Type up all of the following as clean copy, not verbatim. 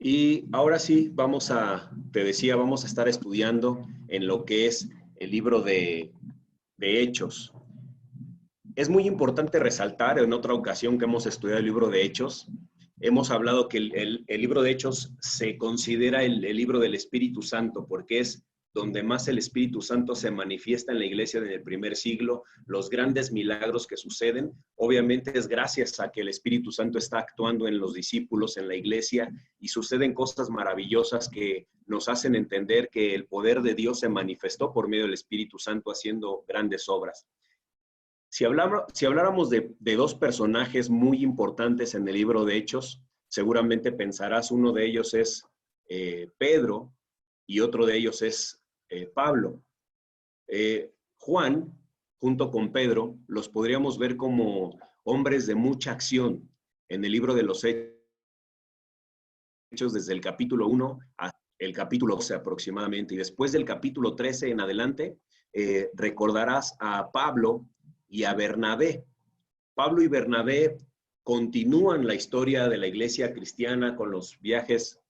Y ahora sí, te decía, vamos a estar estudiando en lo que es el libro de Hechos. Es muy importante resaltar, en otra ocasión que hemos estudiado el libro de Hechos, hemos hablado que el libro de Hechos se considera el libro del Espíritu Santo, porque es donde más el Espíritu Santo se manifiesta en la iglesia del primer siglo, los grandes milagros que suceden. Obviamente es gracias a que el Espíritu Santo está actuando en los discípulos, en la iglesia, y suceden cosas maravillosas que nos hacen entender que el poder de Dios se manifestó por medio del Espíritu Santo haciendo grandes obras. Si habláramos de dos personajes muy importantes en el libro de Hechos, seguramente pensarás uno de ellos es Pedro y otro de ellos es Pablo. Juan, junto con Pedro, los podríamos ver como hombres de mucha acción en el libro de los Hechos, desde el capítulo 1 hasta el capítulo 12 aproximadamente, y después del capítulo 13 en adelante, recordarás a Pablo y a Bernabé. Pablo y Bernabé continúan la historia de la iglesia cristiana con los viajes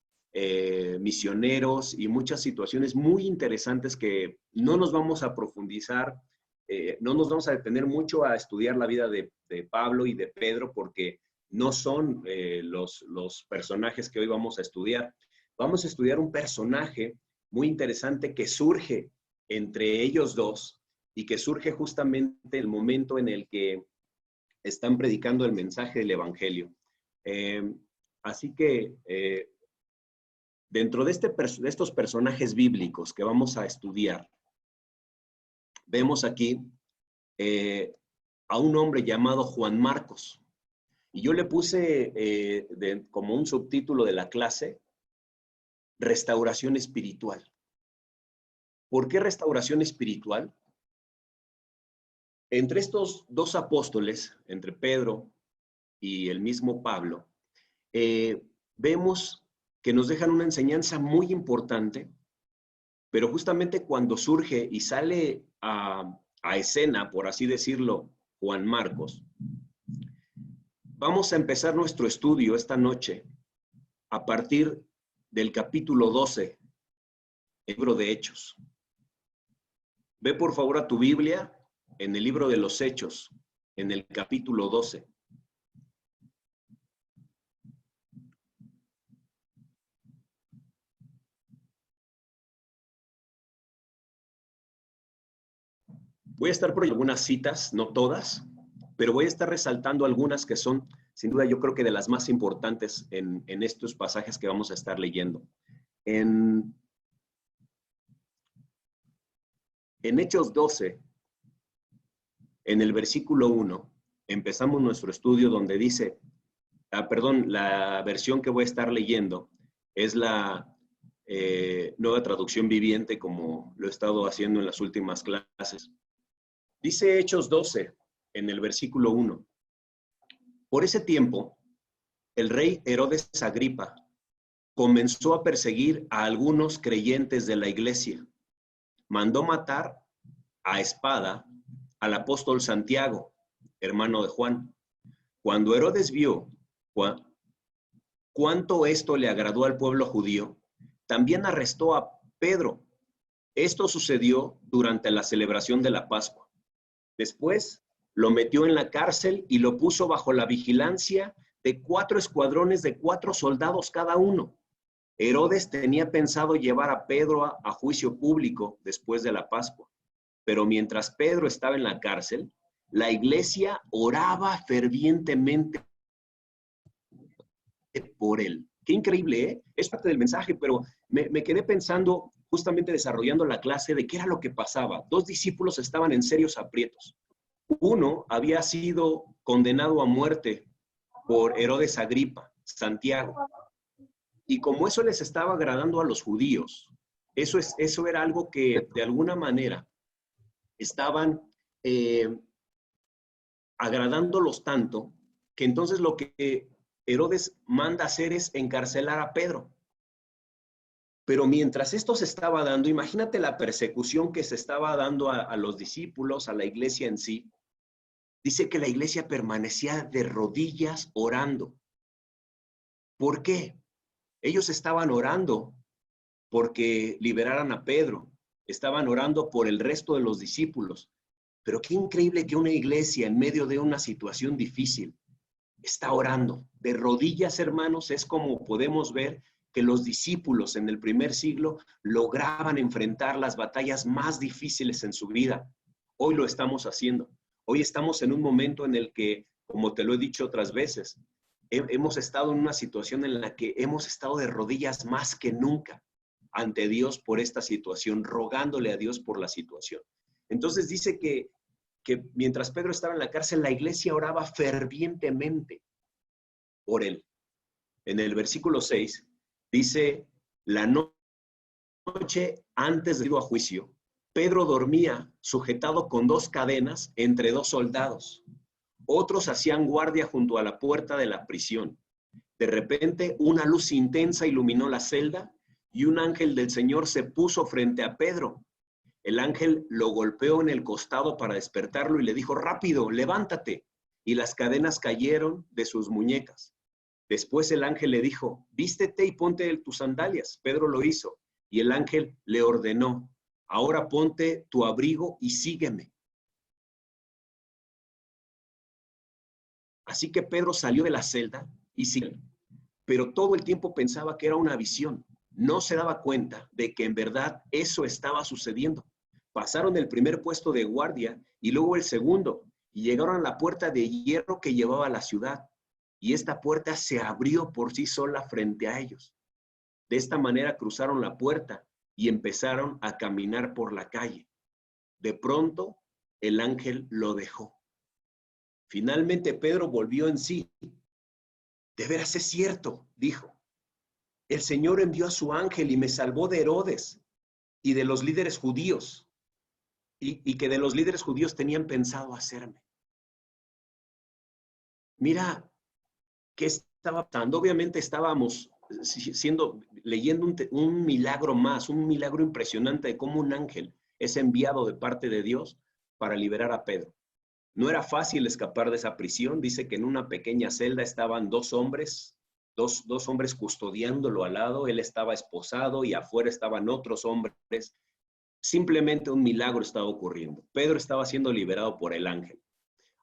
misioneros y muchas situaciones muy interesantes que no nos vamos a profundizar, no nos vamos a detener mucho a estudiar la vida de Pablo y de Pedro porque no son los personajes que hoy vamos a estudiar. Vamos a estudiar un personaje muy interesante que surge entre ellos dos y que surge justamente el momento en el que están predicando el mensaje del Evangelio. Así que dentro de estos personajes bíblicos que vamos a estudiar, vemos aquí a un hombre llamado Juan Marcos. Y yo le puse como un subtítulo de la clase, Restauración Espiritual. ¿Por qué restauración espiritual? Entre estos dos apóstoles, entre Pedro y el mismo Pablo, vemos que nos dejan una enseñanza muy importante, pero justamente cuando surge y sale a escena, por así decirlo, Juan Marcos, vamos a empezar nuestro estudio esta noche a partir del capítulo 12, libro de Hechos. Ve por favor a tu Biblia en el libro de los Hechos, en el capítulo 12. Voy a estar por algunas citas, no todas, pero voy a estar resaltando algunas que son, sin duda, yo creo que de las más importantes en estos pasajes que vamos a estar leyendo. En Hechos 12, en el versículo 1, empezamos nuestro estudio donde dice, la versión que voy a estar leyendo es la Nueva Traducción Viviente, como lo he estado haciendo en las últimas clases. Dice Hechos 12, en el versículo 1. Por ese tiempo, el rey Herodes Agripa comenzó a perseguir a algunos creyentes de la iglesia. Mandó matar a espada al apóstol Santiago, hermano de Juan. Cuando Herodes vio cuánto esto le agradó al pueblo judío, también arrestó a Pedro. Esto sucedió durante la celebración de la Pascua. Después lo metió en la cárcel y lo puso bajo la vigilancia de 4 escuadrones de 4 soldados cada uno. Herodes tenía pensado llevar a Pedro a juicio público después de la Pascua, pero mientras Pedro estaba en la cárcel, la iglesia oraba fervientemente por él. Qué increíble, ¿eh? Es parte del mensaje, pero me quedé pensando, justamente desarrollando la clase, de qué era lo que pasaba. 2 discípulos estaban en serios aprietos. Uno había sido condenado a muerte por Herodes Agripa, Santiago. Y como eso les estaba agradando a los judíos, eso era algo que de alguna manera estaban agradándolos tanto, que entonces lo que Herodes manda hacer es encarcelar a Pedro. Pero mientras esto se estaba dando, imagínate la persecución que se estaba dando a los discípulos, a la iglesia en sí. Dice que la iglesia permanecía de rodillas orando. ¿Por qué? Ellos estaban orando porque liberaran a Pedro, estaban orando por el resto de los discípulos. Pero qué increíble que una iglesia en medio de una situación difícil está orando. De rodillas, hermanos, es como podemos ver que los discípulos en el primer siglo lograban enfrentar las batallas más difíciles en su vida. Hoy lo estamos haciendo. Hoy estamos en un momento en el que, como te lo he dicho otras veces, hemos estado en una situación en la que hemos estado de rodillas más que nunca ante Dios por esta situación, rogándole a Dios por la situación. Entonces dice que mientras Pedro estaba en la cárcel, la iglesia oraba fervientemente por él. En el versículo 6 dice, la noche antes de ir a juicio, Pedro dormía sujetado con 2 cadenas entre 2 soldados. Otros hacían guardia junto a la puerta de la prisión. De repente, una luz intensa iluminó la celda y un ángel del Señor se puso frente a Pedro. El ángel lo golpeó en el costado para despertarlo y le dijo, rápido, levántate. Y las cadenas cayeron de sus muñecas. Después el ángel le dijo, vístete y ponte tus sandalias. Pedro lo hizo y el ángel le ordenó, ahora ponte tu abrigo y sígueme. Así que Pedro salió de la celda y siguió, pero todo el tiempo pensaba que era una visión. No se daba cuenta de que en verdad eso estaba sucediendo. Pasaron el primer puesto de guardia y luego el segundo y llegaron a la puerta de hierro que llevaba a la ciudad. Y esta puerta se abrió por sí sola frente a ellos. De esta manera cruzaron la puerta y empezaron a caminar por la calle. De pronto, el ángel lo dejó. Finalmente Pedro volvió en sí. De veras es cierto, dijo. El Señor envió a su ángel y me salvó de Herodes y de los líderes judíos, y que de los líderes judíos tenían pensado hacerme. Mira, ¿qué estaba pasando? Obviamente estábamos leyendo un milagro más, un milagro impresionante de cómo un ángel es enviado de parte de Dios para liberar a Pedro. No era fácil escapar de esa prisión. Dice que en una pequeña celda estaban 2 hombres, dos hombres custodiándolo al lado. Él estaba esposado y afuera estaban otros hombres. Simplemente un milagro estaba ocurriendo. Pedro estaba siendo liberado por el ángel.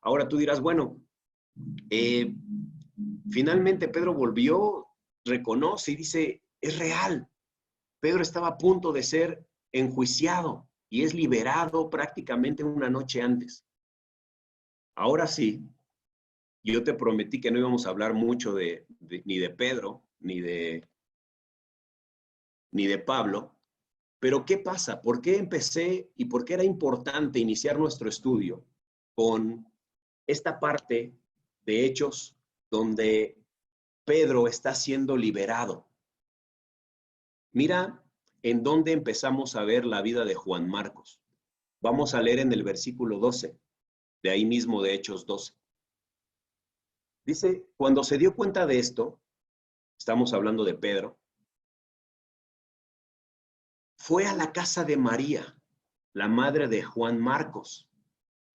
Ahora tú dirás, bueno, finalmente Pedro volvió, reconoce y dice, es real. Pedro estaba a punto de ser enjuiciado y es liberado prácticamente una noche antes. Ahora sí, yo te prometí que no íbamos a hablar mucho ni de Pedro, ni de Pablo, pero ¿qué pasa? ¿Por qué empecé y por qué era importante iniciar nuestro estudio con esta parte de Hechos donde Pedro está siendo liberado? Mira en dónde empezamos a ver la vida de Juan Marcos. Vamos a leer en el versículo 12, de ahí mismo de Hechos 12. Dice, cuando se dio cuenta de esto, estamos hablando de Pedro, fue a la casa de María, la madre de Juan Marcos,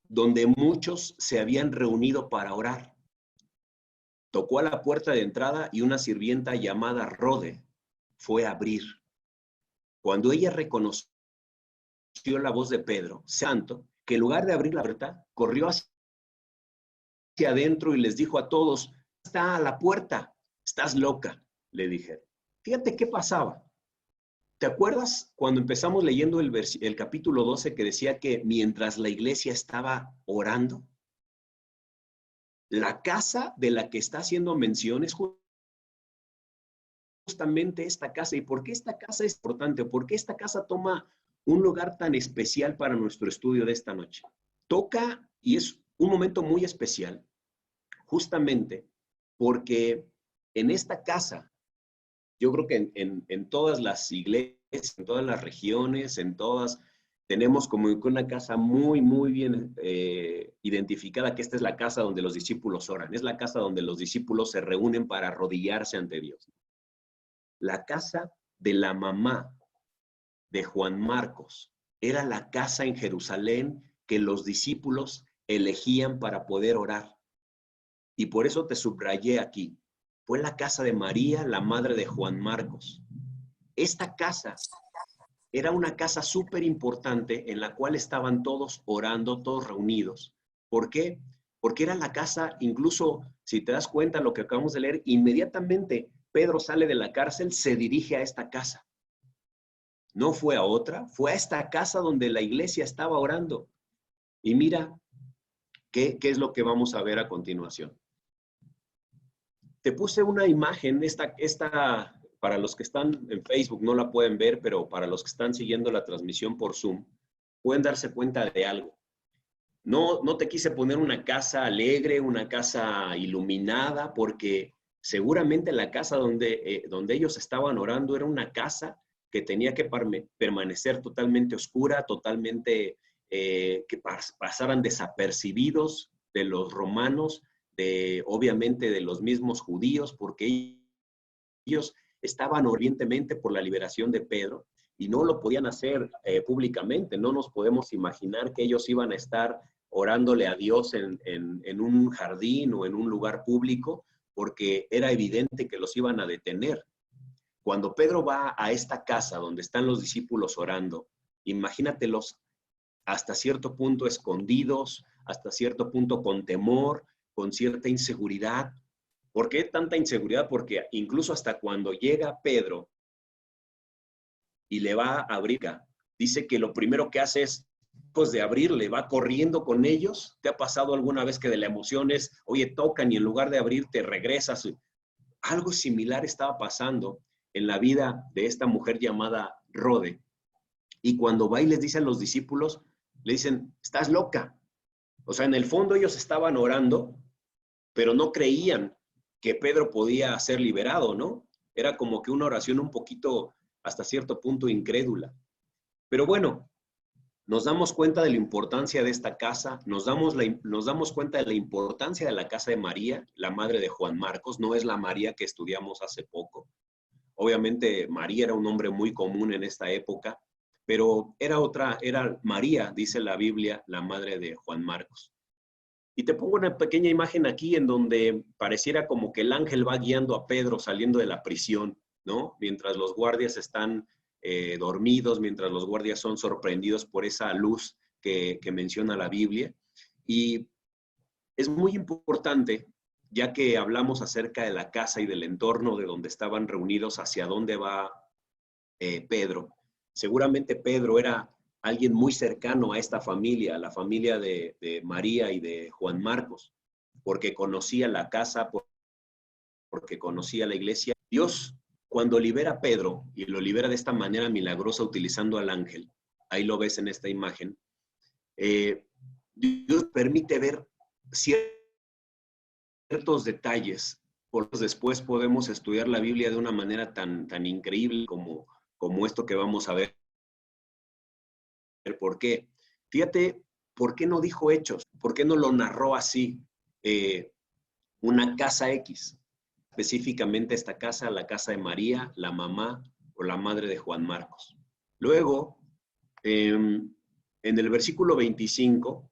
donde muchos se habían reunido para orar. Tocó a la puerta de entrada y una sirvienta llamada Rode fue a abrir. Cuando ella reconoció la voz de Pedro, santo, que en lugar de abrir la puerta, corrió hacia adentro y les dijo a todos, está a la puerta, estás loca, le dijeron. Fíjate qué pasaba. ¿Te acuerdas cuando empezamos leyendo el capítulo 12 que decía que mientras la iglesia estaba orando, la casa de la que está haciendo mención es justamente esta casa? ¿Y por qué esta casa es importante? ¿Por qué esta casa toma un lugar tan especial para nuestro estudio de esta noche? Toca, y es un momento muy especial, justamente porque en esta casa, yo creo que en todas las iglesias, en todas las regiones, en todas, tenemos como una casa muy, muy bien identificada, que esta es la casa donde los discípulos oran, es la casa donde los discípulos se reúnen para arrodillarse ante Dios. La casa de la mamá de Juan Marcos era la casa en Jerusalén que los discípulos elegían para poder orar. Y por eso te subrayé aquí. fue la casa de María, la madre de Juan Marcos. Esta casa era una casa súper importante en la cual estaban todos orando, todos reunidos. ¿Por qué? Porque era la casa, incluso si te das cuenta lo que acabamos de leer, inmediatamente Pedro sale de la cárcel, se dirige a esta casa. No fue a otra, fue a esta casa donde la iglesia estaba orando. Y mira, ¿qué es lo que vamos a ver a continuación? Te puse una imagen, para los que están en Facebook no la pueden ver, pero para los que están siguiendo la transmisión por Zoom, pueden darse cuenta de algo. No te quise poner una casa alegre, una casa iluminada, porque seguramente la casa donde ellos estaban orando era una casa que tenía que permanecer totalmente oscura, totalmente que pasaran desapercibidos de los romanos, obviamente de los mismos judíos, porque ellos estaban ardientemente por la liberación de Pedro y no lo podían hacer públicamente. No nos podemos imaginar que ellos iban a estar orándole a Dios en un jardín o en un lugar público, porque era evidente que los iban a detener. Cuando Pedro va a esta casa donde están los discípulos orando, imagínatelos hasta cierto punto escondidos, hasta cierto punto con temor, con cierta inseguridad. ¿Por qué tanta inseguridad? Porque incluso hasta cuando llega Pedro y le va a abrir, dice que lo primero que hace es, pues de abrirle, va corriendo con ellos. ¿Te ha pasado alguna vez que de la emoción es, oye, tocan y en lugar de abrirte regresas? Algo similar estaba pasando en la vida de esta mujer llamada Rode. Y cuando va y les dice a los discípulos, le dicen, estás loca. O sea, en el fondo ellos estaban orando, pero no creían que Pedro podía ser liberado, ¿no? Era como que una oración un poquito, hasta cierto punto, incrédula. Pero bueno, nos damos cuenta de la importancia de esta casa, nos damos cuenta de la importancia de la casa de María, la madre de Juan Marcos, no es la María que estudiamos hace poco. Obviamente María era un nombre muy común en esta época, pero era María, dice la Biblia, la madre de Juan Marcos. Y te pongo una pequeña imagen aquí en donde pareciera como que el ángel va guiando a Pedro saliendo de la prisión, ¿no? Mientras los guardias están dormidos, mientras los guardias son sorprendidos por esa luz que menciona la Biblia. Y es muy importante, ya que hablamos acerca de la casa y del entorno de donde estaban reunidos, hacia dónde va Pedro. Seguramente Pedro era alguien muy cercano a esta familia, a la familia de María y de Juan Marcos, porque conocía la casa, porque conocía la iglesia. Dios, cuando libera a Pedro, y lo libera de esta manera milagrosa utilizando al ángel, ahí lo ves en esta imagen, Dios permite ver ciertos detalles, porque después podemos estudiar la Biblia de una manera tan increíble como esto que vamos a ver. ¿Por qué? Fíjate, ¿por qué no dijo hechos? ¿Por qué no lo narró así? Una casa X, específicamente esta casa, la casa de María, la mamá o la madre de Juan Marcos. Luego, en el versículo 25,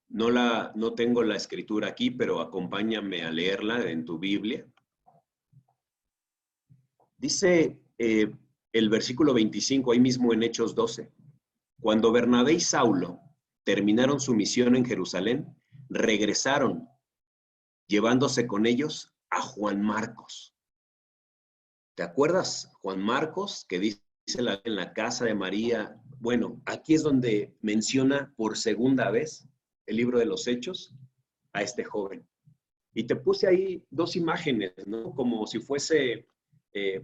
no tengo la escritura aquí, pero acompáñame a leerla en tu Biblia. Dice el versículo 25, ahí mismo en Hechos 12. Cuando Bernabé y Saulo terminaron su misión en Jerusalén, regresaron, llevándose con ellos a Juan Marcos. ¿Te acuerdas? Juan Marcos, que dice en la casa de María. Bueno, aquí es donde menciona por segunda vez el libro de los Hechos a este joven. Y te puse ahí dos imágenes, ¿no? Como si fuese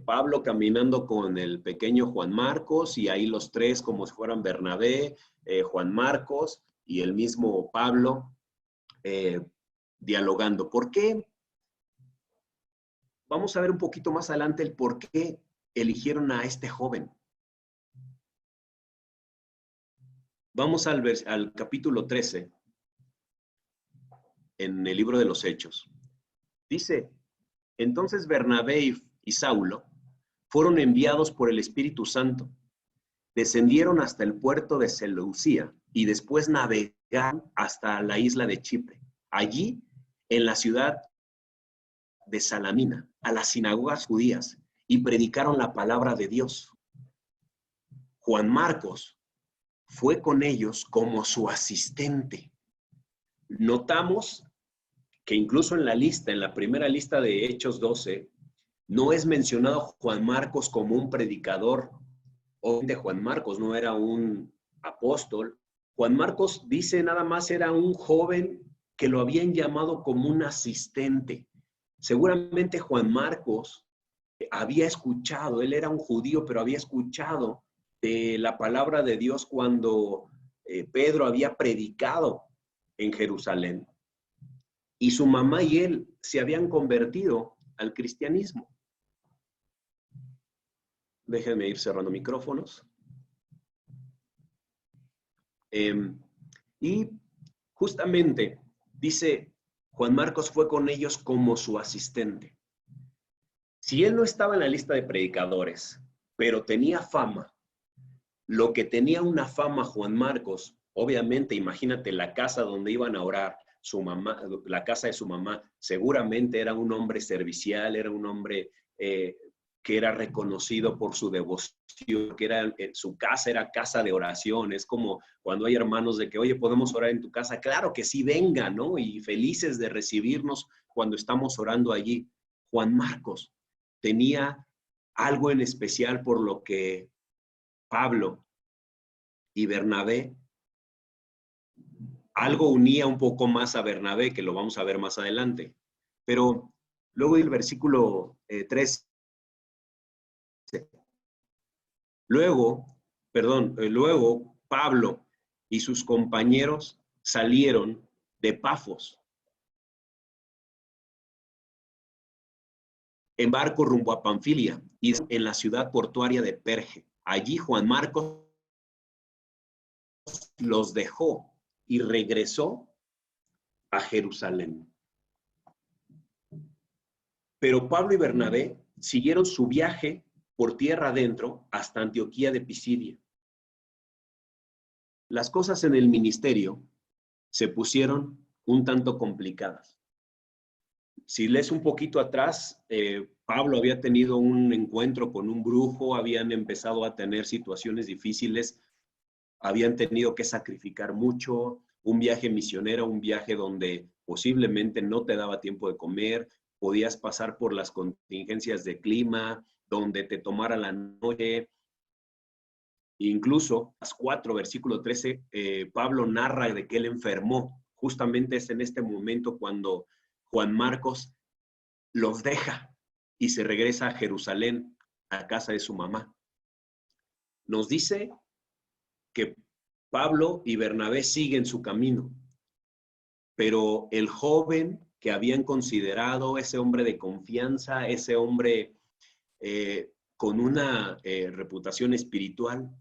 Pablo caminando con el pequeño Juan Marcos, y ahí los tres como si fueran Bernabé, Juan Marcos y el mismo Pablo dialogando. ¿Por qué? Vamos a ver un poquito más adelante el por qué eligieron a este joven. Vamos al capítulo 13 en el libro de los Hechos. Dice, entonces Bernabé y Saulo fueron enviados por el Espíritu Santo. Descendieron hasta el puerto de Seleucía y después navegaron hasta la isla de Chipre. Allí, en la ciudad de Salamina, a las sinagogas judías, y predicaron la palabra de Dios. Juan Marcos fue con ellos como su asistente. Notamos que incluso en la lista, en la primera lista de Hechos 12, no es mencionado Juan Marcos como un predicador. Obviamente Juan Marcos no era un apóstol. Juan Marcos dice nada más era un joven que lo habían llamado como un asistente. Seguramente Juan Marcos había escuchado, él era un judío, pero había escuchado de la palabra de Dios cuando Pedro había predicado en Jerusalén. Y su mamá y él se habían convertido al cristianismo. Déjenme ir cerrando micrófonos. Y justamente dice, Juan Marcos fue con ellos como su asistente. Si él no estaba en la lista de predicadores, pero tenía fama, lo que tenía una fama Juan Marcos, obviamente, imagínate la casa donde iban a orar, su mamá, la casa de su mamá, seguramente era un hombre servicial, era un hombre que era reconocido por su devoción, que era, su casa era casa de oración. Es como cuando hay hermanos de que, oye, ¿podemos orar en tu casa? Claro que sí, venga, ¿no? Y felices de recibirnos cuando estamos orando allí. Juan Marcos tenía algo en especial por lo que Pablo y Bernabé, algo unía un poco más a Bernabé, que lo vamos a ver más adelante. Pero luego el versículo 13. Luego Pablo y sus compañeros salieron de Pafos en barco rumbo a Panfilia y en la ciudad portuaria de Perge. Allí Juan Marcos los dejó y regresó a Jerusalén. Pero Pablo y Bernabé siguieron su viaje por tierra adentro hasta Antioquía de Pisidia. Las cosas en el ministerio se pusieron un tanto complicadas. Si lees un poquito atrás, Pablo había tenido un encuentro con un brujo, habían empezado a tener situaciones difíciles, habían tenido que sacrificar mucho, un viaje misionero, un viaje donde posiblemente no te daba tiempo de comer, podías pasar por las contingencias de clima, donde te tomara la noche. Incluso, las 4, versículo 13, Pablo narra de que él enfermó. Justamente es en este momento cuando Juan Marcos los deja y se regresa a Jerusalén, a casa de su mamá. Nos dice que Pablo y Bernabé siguen su camino, pero el joven que habían considerado ese hombre de confianza, ese hombre con una reputación espiritual,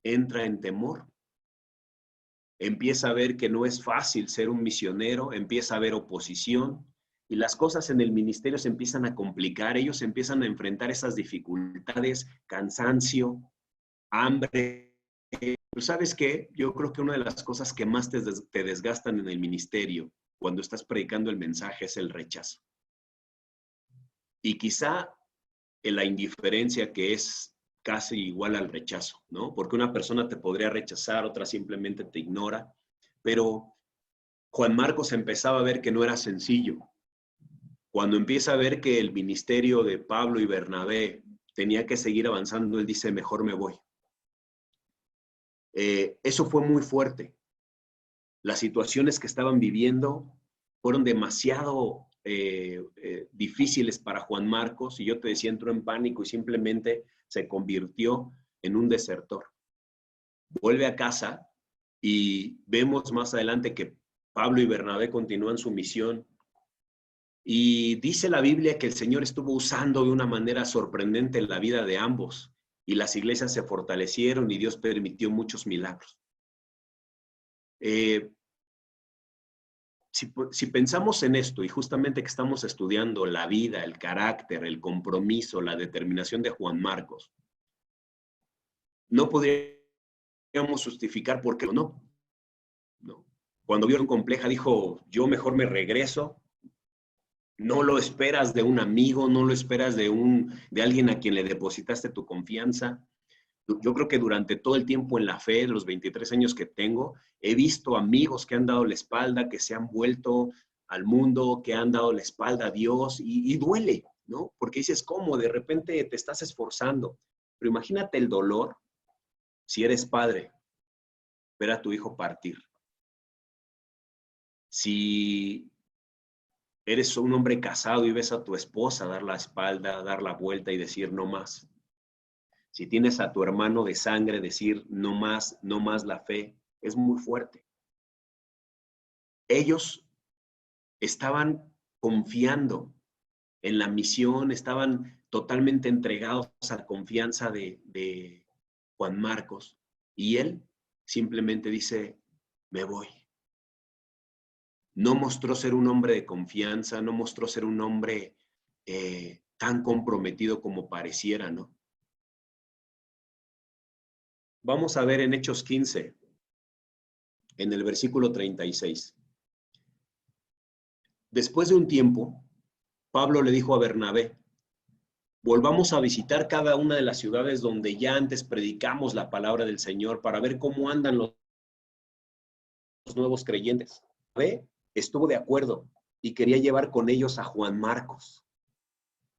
entra en temor. Empieza a ver que no es fácil ser un misionero, empieza a haber oposición y las cosas en el ministerio se empiezan a complicar. Ellos empiezan a enfrentar esas dificultades, cansancio, hambre. Pero ¿sabes qué? Yo creo que una de las cosas que más te desgastan en el ministerio cuando estás predicando el mensaje es el rechazo. Y quizá en la indiferencia, que es casi igual al rechazo, ¿no? Porque una persona te podría rechazar, otra simplemente te ignora, pero Juan Marcos empezaba a ver que no era sencillo. Cuando empieza a ver que el ministerio de Pablo y Bernabé tenía que seguir avanzando, él dice, mejor me voy. Eso fue muy fuerte. Las situaciones que estaban viviendo fueron demasiado difíciles para Juan Marcos, y yo te decía, entró en pánico y simplemente se convirtió en un desertor. Vuelve a casa y vemos más adelante que Pablo y Bernabé continúan su misión, y dice la Biblia que el Señor estuvo usando de una manera sorprendente en la vida de ambos, y las iglesias se fortalecieron y Dios permitió muchos milagros. Si pensamos en esto, y justamente que estamos estudiando la vida, el carácter, el compromiso, la determinación de Juan Marcos, no podríamos justificar por qué no. Cuando vieron compleja, dijo, yo mejor me regreso, No lo esperas de un amigo, no lo esperas de alguien a quien le depositaste tu confianza. Yo creo que durante todo el tiempo en la fe, los 23 años que tengo, he visto amigos que han dado la espalda, que se han vuelto al mundo, que han dado la espalda a Dios y duele, ¿no? Porque dices, ¿cómo? De repente te estás esforzando. Pero imagínate el dolor si eres padre, ver a tu hijo partir. Si eres un hombre casado y ves a tu esposa dar la espalda, dar la vuelta y decir no más. Si tienes a tu hermano de sangre, decir no más la fe, es muy fuerte. Ellos estaban confiando en la misión, estaban totalmente entregados a la confianza de Juan Marcos. Y él simplemente dice, me voy. No mostró ser un hombre de confianza, no mostró ser un hombre tan comprometido como pareciera, ¿no? Vamos a ver en Hechos 15, en el versículo 36. Después de un tiempo, Pablo le dijo a Bernabé, volvamos a visitar cada una de las ciudades donde ya antes predicamos la palabra del Señor para ver cómo andan los nuevos creyentes. Bernabé estuvo de acuerdo y quería llevar con ellos a Juan Marcos.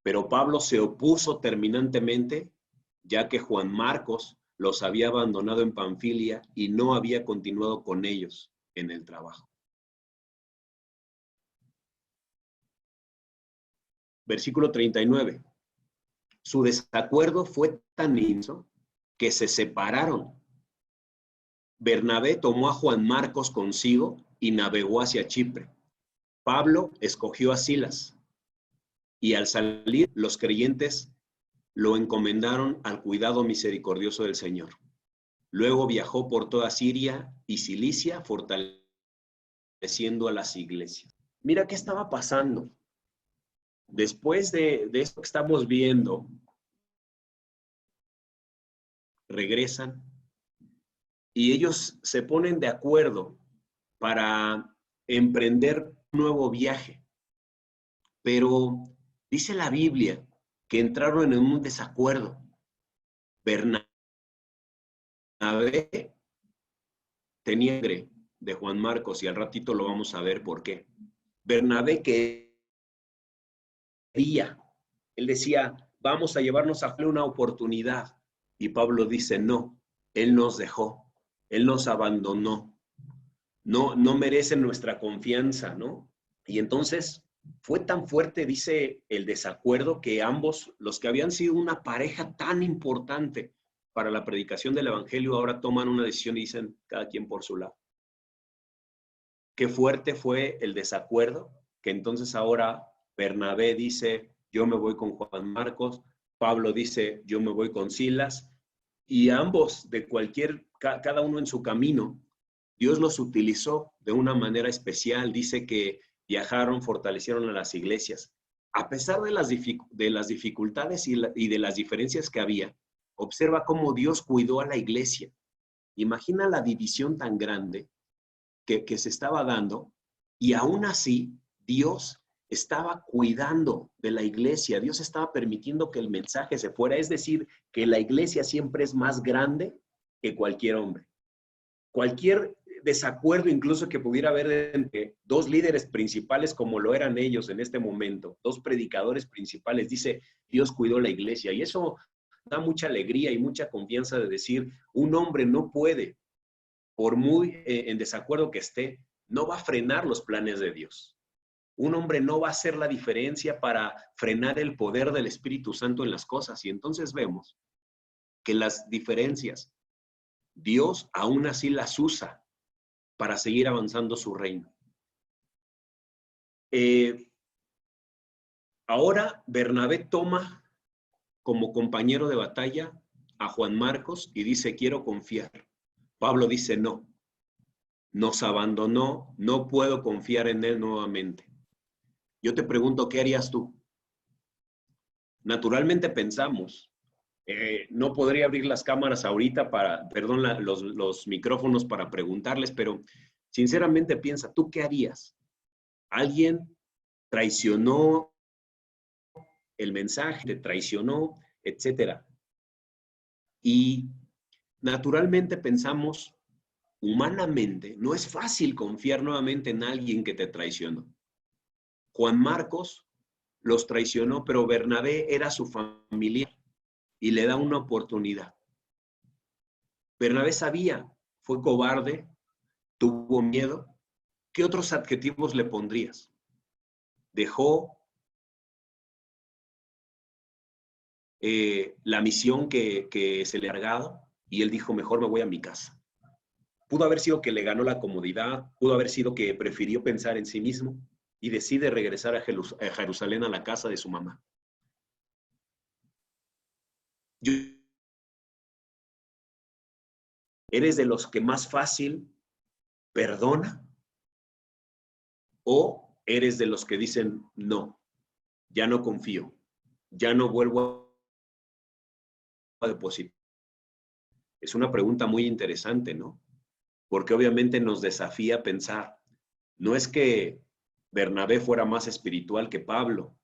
Pero Pablo se opuso terminantemente, ya que Juan Marcos los había abandonado en Panfilia y no había continuado con ellos en el trabajo. Versículo 39. Su desacuerdo fue tan inmenso que se separaron. Bernabé tomó a Juan Marcos consigo y navegó hacia Chipre. Pablo escogió a Silas y al salir los creyentes lo encomendaron al cuidado misericordioso del Señor. Luego viajó por toda Siria y Cilicia, fortaleciendo a las iglesias. Mira qué estaba pasando. Después de esto que estamos viendo, regresan y ellos se ponen de acuerdo para emprender un nuevo viaje. Pero dice la Biblia que entraron en un desacuerdo. Bernabé tenía sangre de Juan Marcos y al ratito lo vamos a ver por qué. Bernabé quería, él decía, vamos a llevarnos a una oportunidad. Y Pablo dice, no, él nos dejó, él nos abandonó, no merece nuestra confianza, ¿no? Y entonces fue tan fuerte, dice el desacuerdo, que ambos, los que habían sido una pareja tan importante para la predicación del evangelio, ahora toman una decisión y dicen cada quien por su lado. Qué fuerte fue el desacuerdo, que entonces ahora Bernabé dice, yo me voy con Juan Marcos, Pablo dice, yo me voy con Silas, y ambos, cada uno en su camino, Dios los utilizó de una manera especial. Dice que viajaron, fortalecieron a las iglesias. A pesar de las dificultades y de las diferencias que había, observa cómo Dios cuidó a la iglesia. Imagina la división tan grande que se estaba dando, y aún así Dios estaba cuidando de la iglesia. Dios estaba permitiendo que el mensaje se fuera. Es decir, que la iglesia siempre es más grande que cualquier hombre. Cualquier desacuerdo incluso que pudiera haber entre dos líderes principales como lo eran ellos en este momento, dos predicadores principales, dice, Dios cuidó la iglesia. Y eso da mucha alegría y mucha confianza de decir, un hombre no puede, por muy en desacuerdo que esté, no va a frenar los planes de Dios. Un hombre no va a hacer la diferencia para frenar el poder del Espíritu Santo en las cosas. Y entonces vemos que las diferencias, Dios aún así las usa para seguir avanzando su reino. Ahora Bernabé toma como compañero de batalla a Juan Marcos y dice, quiero confiar. Pablo dice, no, nos abandonó, no puedo confiar en él nuevamente. Yo te pregunto, ¿qué harías tú? Naturalmente pensamos, no podría abrir las cámaras ahorita los micrófonos para preguntarles, pero sinceramente piensa, ¿tú qué harías? Alguien traicionó el mensaje, te traicionó, etcétera. Y naturalmente pensamos, humanamente, no es fácil confiar nuevamente en alguien que te traicionó. Juan Marcos los traicionó, pero Bernabé era su familiar y le da una oportunidad. Bernabé sabía, fue cobarde, tuvo miedo. ¿Qué otros adjetivos le pondrías? Dejó la misión que se le ha cargado y él dijo, mejor me voy a mi casa. Pudo haber sido que le ganó la comodidad, pudo haber sido que prefirió pensar en sí mismo y decide regresar a Jerusalén, a la casa de su mamá. ¿Eres de los que más fácil perdona? ¿O eres de los que dicen, no, ya no confío, ya no vuelvo a depositar? Es una pregunta muy interesante, ¿no? Porque obviamente nos desafía a pensar, no es que Bernabé fuera más espiritual que Pablo,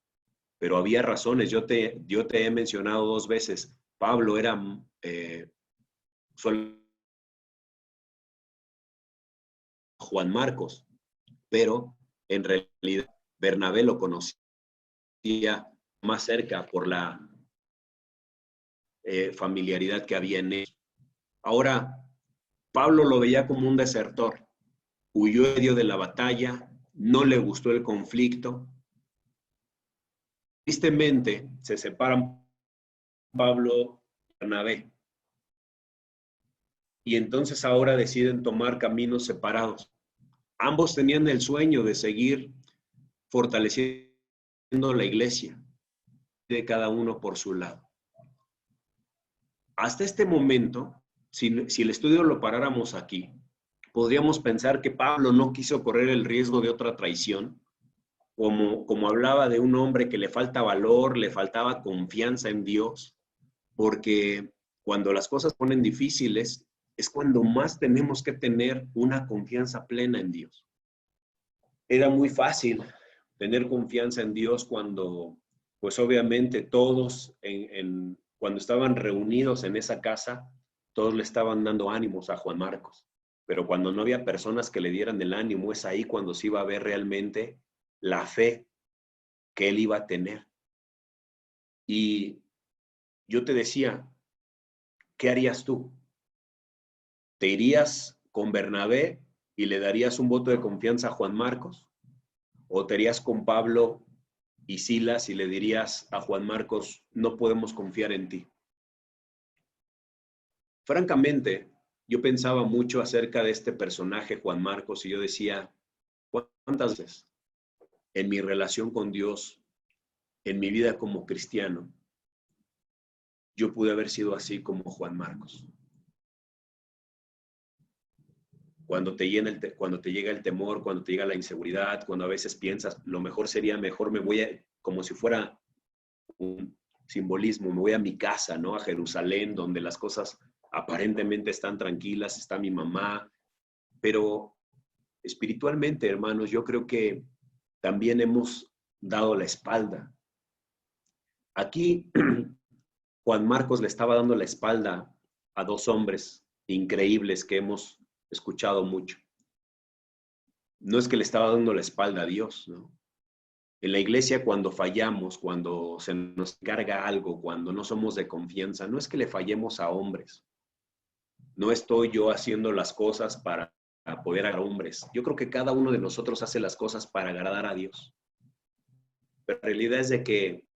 pero había razones. Yo te he mencionado 2 veces, Pablo era Juan Marcos, pero en realidad Bernabé lo conocía más cerca por la familiaridad que había en él. Ahora, Pablo lo veía como un desertor, huyó en medio de la batalla, no le gustó el conflicto. Tristemente, se separan Pablo y Bernabé. Y entonces ahora deciden tomar caminos separados. Ambos tenían el sueño de seguir fortaleciendo la iglesia, de cada uno por su lado. Hasta este momento, si el estudio lo paráramos aquí, podríamos pensar que Pablo no quiso correr el riesgo de otra traición, como hablaba de un hombre que le falta valor, le faltaba confianza en Dios, porque cuando las cosas se ponen difíciles, es cuando más tenemos que tener una confianza plena en Dios. Era muy fácil tener confianza en Dios cuando, pues obviamente todos, cuando estaban reunidos en esa casa, todos le estaban dando ánimos a Juan Marcos. Pero cuando no había personas que le dieran el ánimo, es ahí cuando se iba a ver realmente la fe que él iba a tener. Y yo te decía, ¿qué harías tú? ¿Te irías con Bernabé y le darías un voto de confianza a Juan Marcos? ¿O te irías con Pablo y Silas y le dirías a Juan Marcos, no podemos confiar en ti? Francamente, yo pensaba mucho acerca de este personaje, Juan Marcos, y yo decía, ¿cuántas veces en mi relación con Dios, en mi vida como cristiano, yo pude haber sido así como Juan Marcos? Cuando te llega el temor, cuando te llega la inseguridad, cuando a veces piensas, lo mejor sería, mejor me voy a, como si fuera un simbolismo, me voy a mi casa, ¿no? A Jerusalén, donde las cosas aparentemente están tranquilas, está mi mamá, pero espiritualmente, hermanos, yo creo que también hemos dado la espalda. Aquí Juan Marcos le estaba dando la espalda a 2 hombres increíbles que hemos escuchado mucho. No es que le estaba dando la espalda a Dios, ¿no? En la iglesia, cuando fallamos, cuando se nos carga algo, cuando no somos de confianza, no es que le fallemos a hombres. No estoy yo haciendo las cosas para poder agradar a hombres. Yo creo que cada uno de nosotros hace las cosas para agradar a Dios. Pero la realidad es de que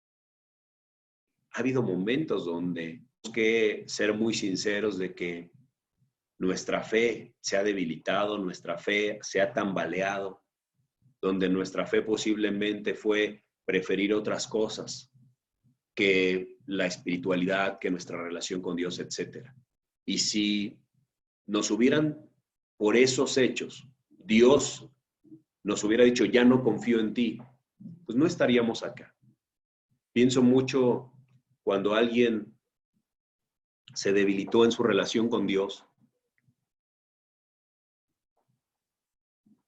ha habido momentos donde tenemos que ser muy sinceros de que nuestra fe se ha debilitado, nuestra fe se ha tambaleado, donde nuestra fe posiblemente fue preferir otras cosas que la espiritualidad, que nuestra relación con Dios, etc. Y si nos hubieran, por esos hechos, Dios nos hubiera dicho, ya no confío en ti, pues no estaríamos acá. Pienso mucho cuando alguien se debilitó en su relación con Dios,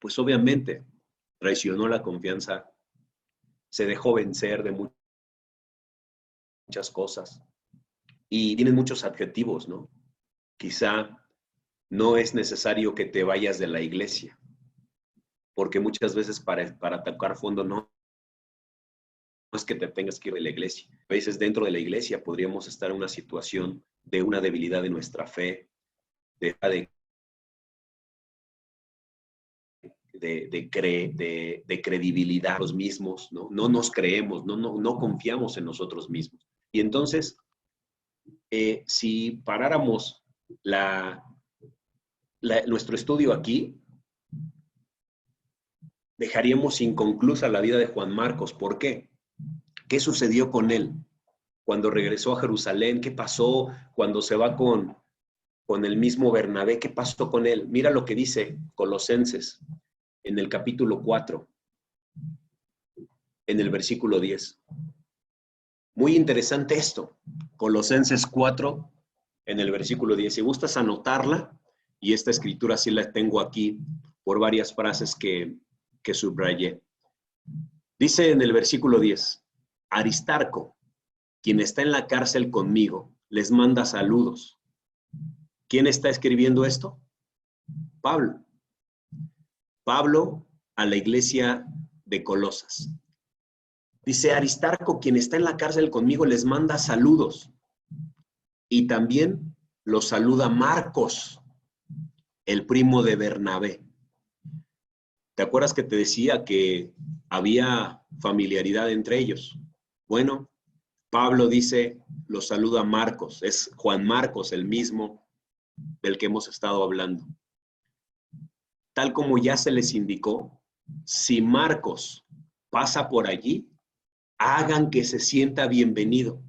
pues obviamente traicionó la confianza se dejó vencer de muchas cosas. Y tienen muchos adjetivos, ¿no? Quizá no es necesario que te vayas de la iglesia, porque muchas veces para tocar fondo no es que te tengas que ir de la iglesia. A veces dentro de la iglesia podríamos estar en una situación de una debilidad de nuestra fe, de credibilidad los mismos, ¿no? No nos creemos, no confiamos en nosotros mismos. Y entonces, si paráramos nuestro estudio aquí, dejaríamos inconclusa la vida de Juan Marcos. ¿Por qué? ¿Qué sucedió con él cuando regresó a Jerusalén? ¿Qué pasó cuando se va con el mismo Bernabé? ¿Qué pasó con él? Mira lo que dice Colosenses en el capítulo 4, en el versículo 10. Muy interesante esto. Colosenses 4, en el versículo 10. Si gustas anotarla, y esta escritura sí la tengo aquí por varias frases que subrayé. Dice en el versículo 10, Aristarco, quien está en la cárcel conmigo, les manda saludos. ¿Quién está escribiendo esto? Pablo. Pablo a la iglesia de Colosas. Dice, Aristarco, quien está en la cárcel conmigo, les manda saludos. Y también los saluda Marcos, el primo de Bernabé. ¿Te acuerdas que te decía que había familiaridad entre ellos? Bueno, Pablo dice, los saluda Marcos. Es Juan Marcos, el mismo del que hemos estado hablando. Tal como ya se les indicó, si Marcos pasa por allí, hagan que se sienta bienvenido.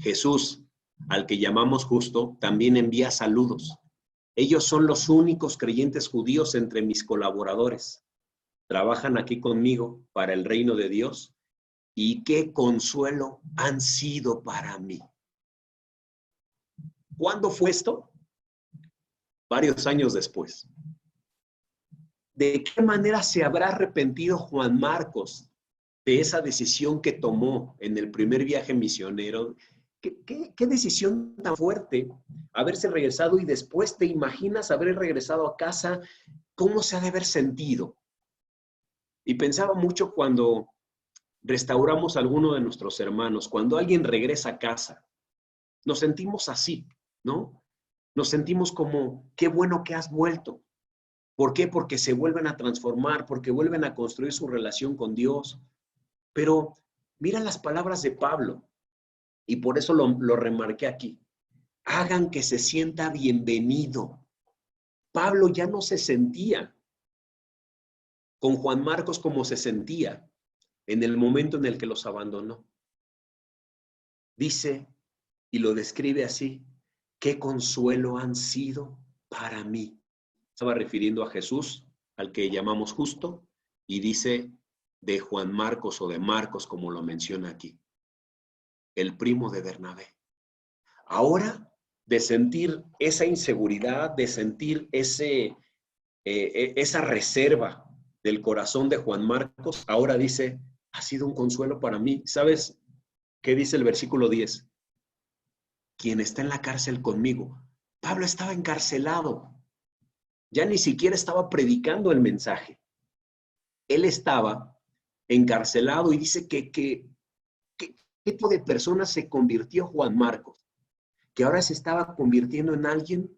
Jesús, al que llamamos justo, también envía saludos. Ellos son los únicos creyentes judíos entre mis colaboradores. Trabajan aquí conmigo para el reino de Dios y qué consuelo han sido para mí. ¿Cuándo fue esto? Varios años después. ¿De qué manera se habrá arrepentido Juan Marcos de esa decisión que tomó en el primer viaje misionero? ¿Qué decisión tan fuerte haberse regresado y después te imaginas haber regresado a casa? ¿Cómo se ha de haber sentido? Y pensaba mucho cuando restauramos a alguno de nuestros hermanos, cuando alguien regresa a casa, nos sentimos así, ¿no? Nos sentimos como, qué bueno que has vuelto. ¿Por qué? Porque se vuelven a transformar, porque vuelven a construir su relación con Dios. Pero mira las palabras de Pablo, y por eso lo remarqué aquí. Hagan que se sienta bienvenido. Pablo ya no se sentía con Juan Marcos como se sentía en el momento en el que los abandonó. Dice, y lo describe así, qué consuelo han sido para mí. Estaba refiriendo a Jesús, al que llamamos justo, y dice de Juan Marcos o de Marcos, como lo menciona aquí, el primo de Bernabé. Ahora, de sentir esa inseguridad, de sentir esa reserva del corazón de Juan Marcos, ahora dice, ha sido un consuelo para mí. ¿Sabes qué dice el versículo 10? Quien está en la cárcel conmigo. Pablo estaba encarcelado. Ya ni siquiera estaba predicando el mensaje. Él estaba encarcelado y dice ¿qué tipo de persona se convirtió Juan Marcos? Que ahora se estaba convirtiendo en alguien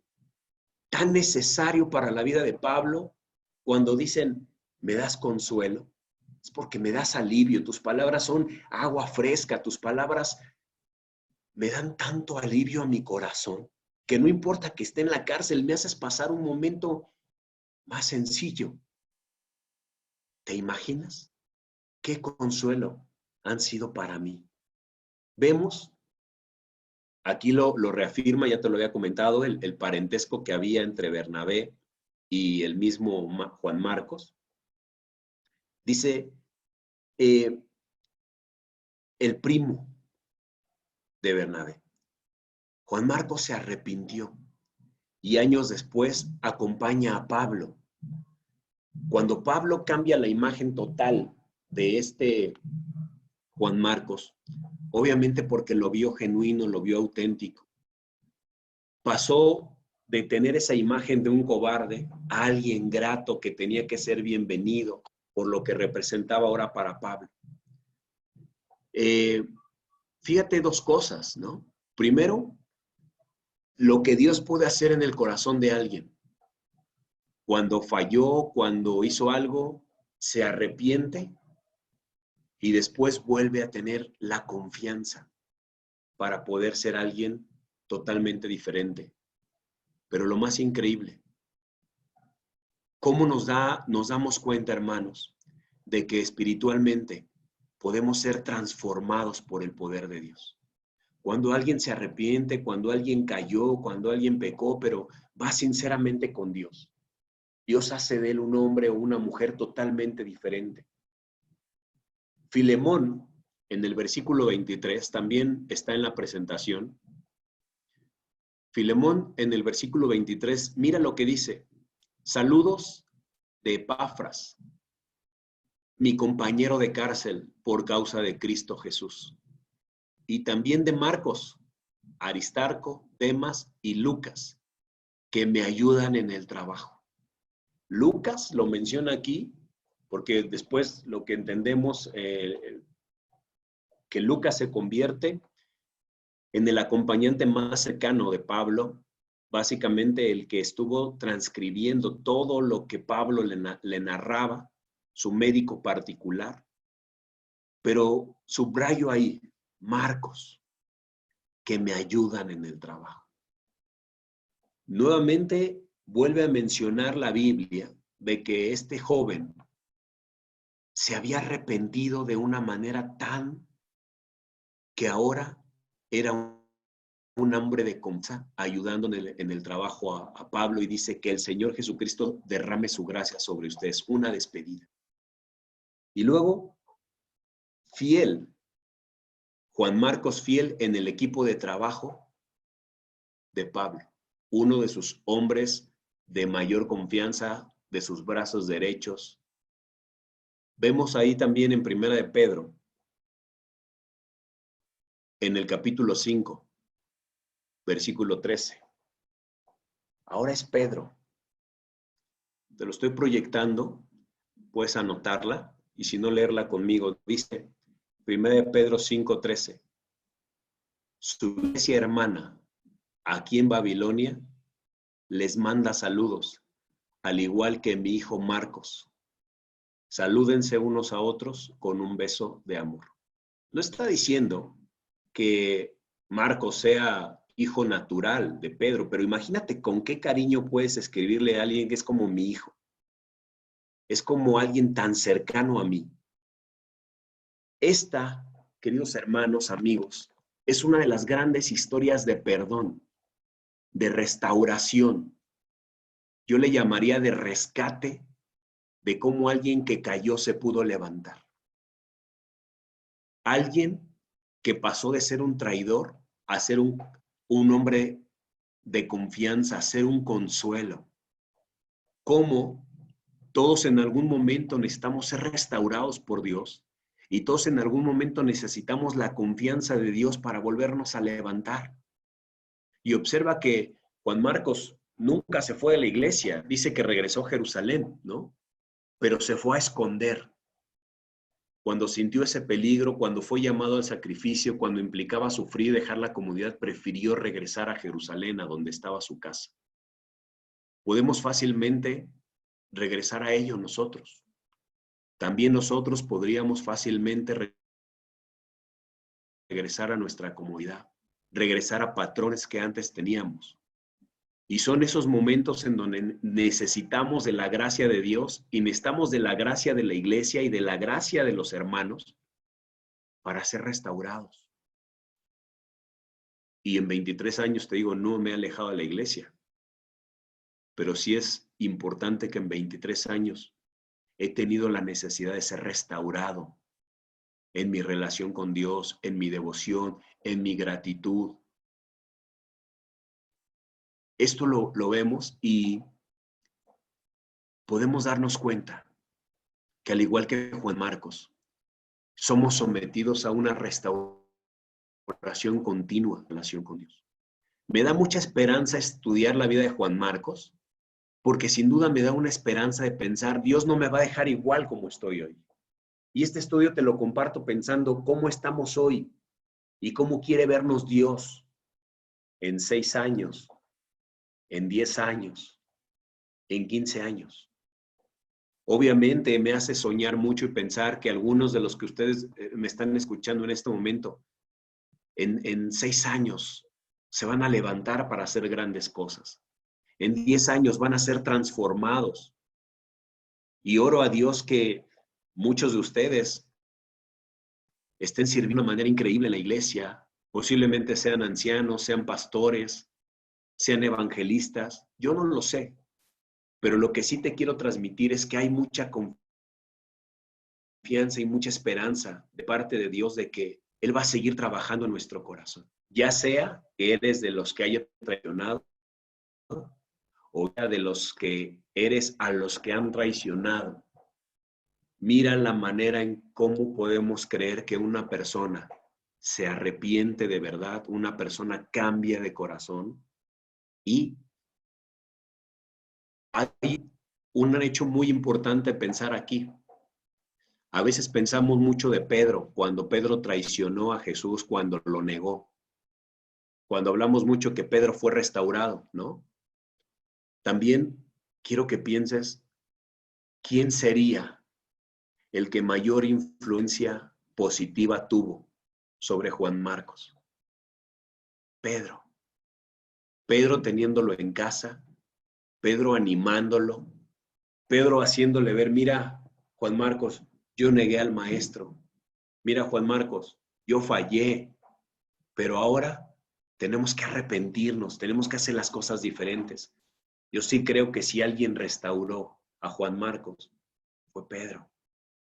tan necesario para la vida de Pablo. Cuando dicen, me das consuelo, es porque me das alivio. Tus palabras son agua fresca, tus palabras me dan tanto alivio a mi corazón, que no importa que esté en la cárcel, me haces pasar un momento más sencillo. ¿Te imaginas? Qué consuelo han sido para mí. Vemos, aquí lo reafirma, ya te lo había comentado, el parentesco que había entre Bernabé y el mismo Juan Marcos. Dice, el primo de Bernabé. Juan Marcos se arrepintió y años después acompaña a Pablo. Cuando Pablo cambia la imagen total de este Juan Marcos, obviamente porque lo vio genuino, lo vio auténtico. Pasó de tener esa imagen de un cobarde a alguien grato que tenía que ser bienvenido por lo que representaba ahora para Pablo. Fíjate dos cosas, ¿no? Primero, lo que Dios puede hacer en el corazón de alguien. Cuando falló, cuando hizo algo, se arrepiente y después vuelve a tener la confianza para poder ser alguien totalmente diferente. Pero lo más increíble, ¿cómo nos damos cuenta, hermanos, de que espiritualmente podemos ser transformados por el poder de Dios? Cuando alguien se arrepiente, cuando alguien cayó, cuando alguien pecó, pero va sinceramente con Dios. Dios hace de él un hombre o una mujer totalmente diferente. Filemón, en el versículo 23, también está en la presentación. Filemón, en el versículo 23, mira lo que dice. Saludos de Epafras, mi compañero de cárcel por causa de Cristo Jesús. Y también de Marcos, Aristarco, Demas y Lucas, que me ayudan en el trabajo. Lucas lo menciona aquí porque después lo que entendemos, que Lucas se convierte en el acompañante más cercano de Pablo, básicamente el que estuvo transcribiendo todo lo que Pablo le narraba, su médico particular. Pero subrayo ahí, Marcos, que me ayudan en el trabajo. Nuevamente vuelve a mencionar la Biblia de que este joven se había arrepentido de una manera tan que ahora era un hombre de confianza ayudando en el trabajo a Pablo, y dice que el Señor Jesucristo derrame su gracia sobre ustedes, una despedida. Y luego, fiel, Juan Marcos fiel en el equipo de trabajo de Pablo, uno de sus hombres de mayor confianza, de sus brazos derechos. Vemos ahí también en Primera de Pedro, en el capítulo 5, versículo 13. Ahora es Pedro. Te lo estoy proyectando, puedes anotarla, y si no, leerla conmigo. Dice, 1 Pedro 5:13, su iglesia hermana, aquí en Babilonia, les manda saludos, al igual que mi hijo Marcos. Salúdense unos a otros con un beso de amor. No está diciendo que Marcos sea hijo natural de Pedro, pero imagínate con qué cariño puedes escribirle a alguien que es como mi hijo. Es como alguien tan cercano a mí. Esta, queridos hermanos, amigos, es una de las grandes historias de perdón, de restauración. Yo le llamaría de rescate, de cómo alguien que cayó se pudo levantar. Alguien que pasó de ser un traidor a ser un hombre de confianza, a ser un consuelo. Cómo todos en algún momento necesitamos ser restaurados por Dios, y todos en algún momento necesitamos la confianza de Dios para volvernos a levantar. Y observa que Juan Marcos nunca se fue de la iglesia, dice que regresó a Jerusalén, ¿no? Pero se fue a esconder. Cuando sintió ese peligro, cuando fue llamado al sacrificio, cuando implicaba sufrir y dejar la comunidad, prefirió regresar a Jerusalén, a donde estaba su casa. Podemos fácilmente regresar a ello nosotros. También nosotros podríamos fácilmente regresar a nuestra comodidad, regresar a patrones que antes teníamos. Y son esos momentos en donde necesitamos de la gracia de Dios, y necesitamos de la gracia de la iglesia y de la gracia de los hermanos para ser restaurados. Y en 23 años, te digo, no me he alejado de la iglesia. Pero sí es importante que en 23 años he tenido la necesidad de ser restaurado en mi relación con Dios, en mi devoción, en mi gratitud. Esto lo vemos y podemos darnos cuenta que, al igual que Juan Marcos, somos sometidos a una restauración continua en relación con Dios. Me da mucha esperanza estudiar la vida de Juan Marcos, porque sin duda me da una esperanza de pensar, Dios no me va a dejar igual como estoy hoy. Y este estudio te lo comparto pensando cómo estamos hoy y cómo quiere vernos Dios en 6 años, en 10 años, en 15 años. Obviamente me hace soñar mucho y pensar que algunos de los que ustedes me están escuchando en este momento, en 6 años se van a levantar para hacer grandes cosas. En 10 años van a ser transformados. Y oro a Dios que muchos de ustedes estén sirviendo de manera increíble en la iglesia. Posiblemente sean ancianos, sean pastores, sean evangelistas. Yo no lo sé. Pero lo que sí te quiero transmitir es que hay mucha confianza y mucha esperanza de parte de Dios de que Él va a seguir trabajando en nuestro corazón. Ya sea que eres de los que haya traicionado o de los que eres a los que han traicionado. Mira la manera en cómo podemos creer que una persona se arrepiente de verdad, una persona cambia de corazón y hay un hecho muy importante pensar aquí. A veces pensamos mucho de Pedro, cuando Pedro traicionó a Jesús, cuando lo negó. Cuando hablamos mucho que Pedro fue restaurado, ¿no? También quiero que pienses, ¿quién sería el que mayor influencia positiva tuvo sobre Juan Marcos? Pedro. Pedro teniéndolo en casa, Pedro animándolo, Pedro haciéndole ver, mira, Juan Marcos, yo negué al maestro. Mira, Juan Marcos, yo fallé, pero ahora tenemos que arrepentirnos, tenemos que hacer las cosas diferentes. Yo sí creo que si alguien restauró a Juan Marcos, fue Pedro.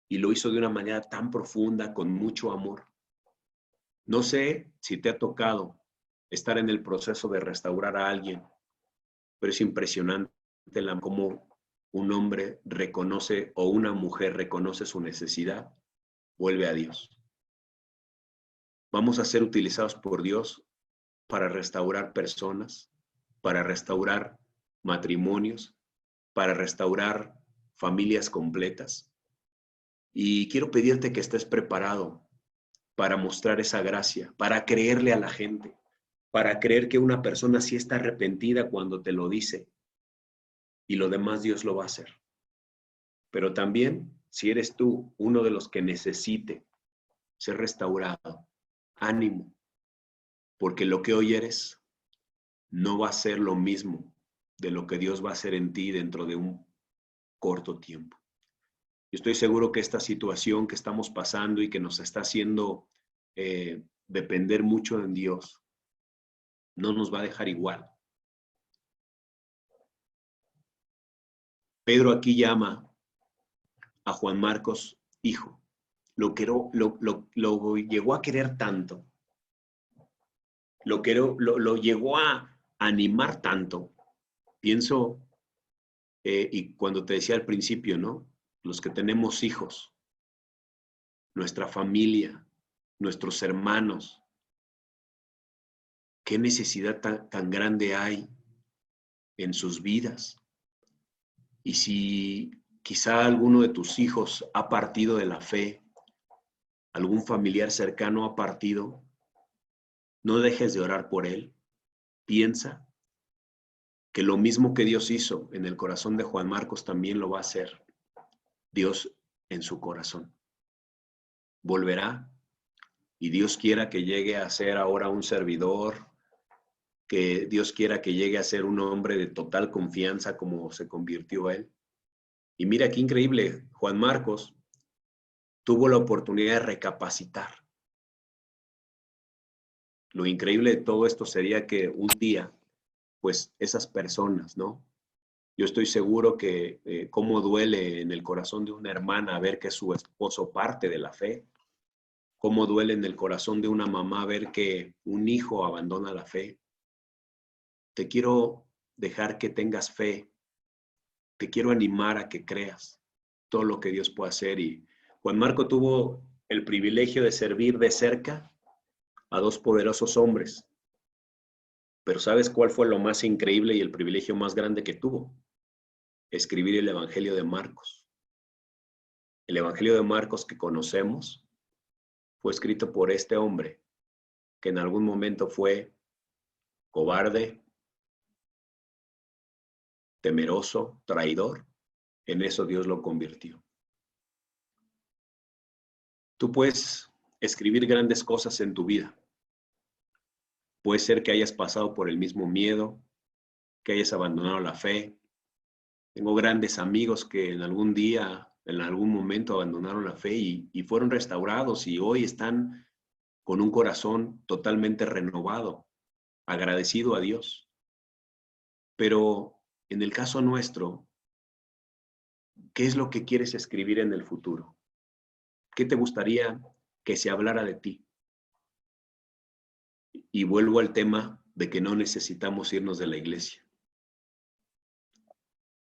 Y lo hizo de una manera tan profunda, con mucho amor. No sé si te ha tocado estar en el proceso de restaurar a alguien, pero es impresionante cómo un hombre reconoce o una mujer reconoce su necesidad, vuelve a Dios. Vamos a ser utilizados por Dios para restaurar personas, para restaurar matrimonios, para restaurar familias completas. Y quiero pedirte que estés preparado para mostrar esa gracia, para creerle a la gente, para creer que una persona sí está arrepentida cuando te lo dice y lo demás Dios lo va a hacer. Pero también, si eres tú uno de los que necesite ser restaurado, ánimo, porque lo que hoy eres no va a ser lo mismo de lo que Dios va a hacer en ti dentro de un corto tiempo. Yo estoy seguro que esta situación que estamos pasando y que nos está haciendo depender mucho en Dios, no nos va a dejar igual. Pedro aquí llama a Juan Marcos hijo. Lo llegó a querer tanto, lo llegó a animar tanto. Pienso, y cuando te decía al principio, ¿no? Los que tenemos hijos, nuestra familia, nuestros hermanos, qué necesidad tan grande hay en sus vidas. Y si quizá alguno de tus hijos ha partido de la fe, algún familiar cercano ha partido, no dejes de orar por él. Piensa que lo mismo que Dios hizo en el corazón de Juan Marcos también lo va a hacer Dios en su corazón. Volverá y Dios quiera que llegue a ser ahora un servidor, que Dios quiera que llegue a ser un hombre de total confianza como se convirtió él. Y mira qué increíble, Juan Marcos tuvo la oportunidad de recapacitar. Lo increíble de todo esto sería que un día, pues esas personas, ¿no? Yo estoy seguro que cómo duele en el corazón de una hermana ver que su esposo parte de la fe, cómo duele en el corazón de una mamá ver que un hijo abandona la fe. Te quiero dejar que tengas fe, te quiero animar a que creas todo lo que Dios puede hacer. Y Juan Marco tuvo el privilegio de servir de cerca a dos poderosos hombres. Pero ¿sabes cuál fue lo más increíble y el privilegio más grande que tuvo? Escribir el Evangelio de Marcos. El Evangelio de Marcos que conocemos fue escrito por este hombre que en algún momento fue cobarde, temeroso, traidor. En eso Dios lo convirtió. Tú puedes escribir grandes cosas en tu vida. Puede ser que hayas pasado por el mismo miedo, que hayas abandonado la fe. Tengo grandes amigos que en algún día, en algún momento abandonaron la fe y fueron restaurados y hoy están con un corazón totalmente renovado, agradecido a Dios. Pero en el caso nuestro, ¿qué es lo que quieres escribir en el futuro? ¿Qué te gustaría que se hablara de ti? Y vuelvo al tema de que no necesitamos irnos de la iglesia.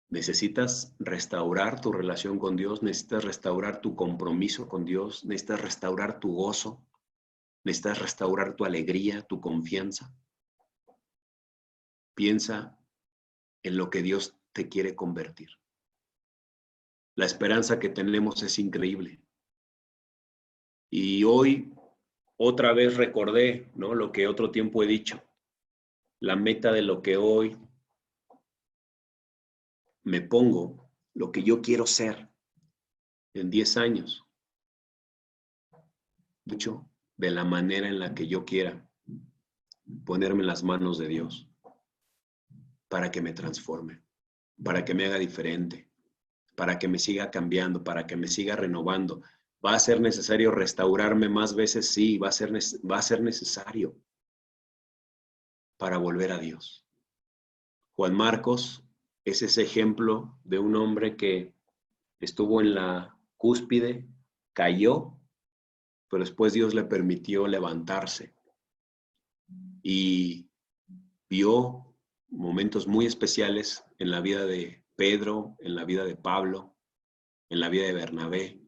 Necesitas restaurar tu relación con Dios, necesitas restaurar tu compromiso con Dios, necesitas restaurar tu gozo, necesitas restaurar tu alegría, tu confianza. Piensa en lo que Dios te quiere convertir. La esperanza que tenemos es increíble. Y hoy otra vez recordé, ¿no?, lo que otro tiempo he dicho. La meta de lo que hoy me pongo, lo que yo quiero ser en 10 años. Mucho de la manera en la que yo quiera ponerme en las manos de Dios para que me transforme, para que me haga diferente, para que me siga cambiando, para que me siga renovando. ¿Va a ser necesario restaurarme más veces? Sí, va a ser necesario para volver a Dios. Juan Marcos es ese ejemplo de un hombre que estuvo en la cúspide, cayó, pero después Dios le permitió levantarse y vio momentos muy especiales en la vida de Pedro, en la vida de Pablo, en la vida de Bernabé.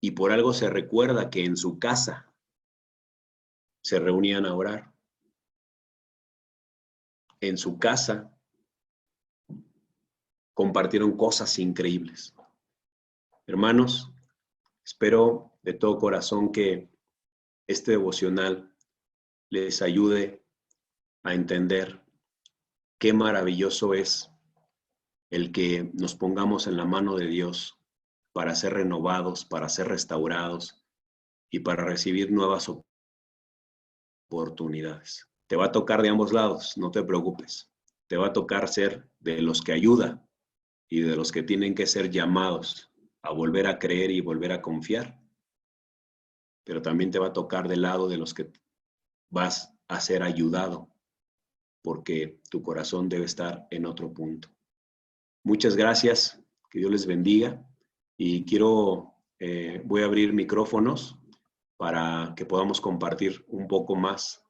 Y por algo se recuerda que en su casa se reunían a orar. En su casa compartieron cosas increíbles. Hermanos, espero de todo corazón que este devocional les ayude a entender qué maravilloso es el que nos pongamos en la mano de Dios para ser renovados, para ser restaurados y para recibir nuevas oportunidades. Te va a tocar de ambos lados, no te preocupes. Te va a tocar ser de los que ayuda y de los que tienen que ser llamados a volver a creer y volver a confiar. Pero también te va a tocar del lado de los que vas a ser ayudado, porque tu corazón debe estar en otro punto. Muchas gracias, que Dios les bendiga y voy a abrir micrófonos para que podamos compartir un poco más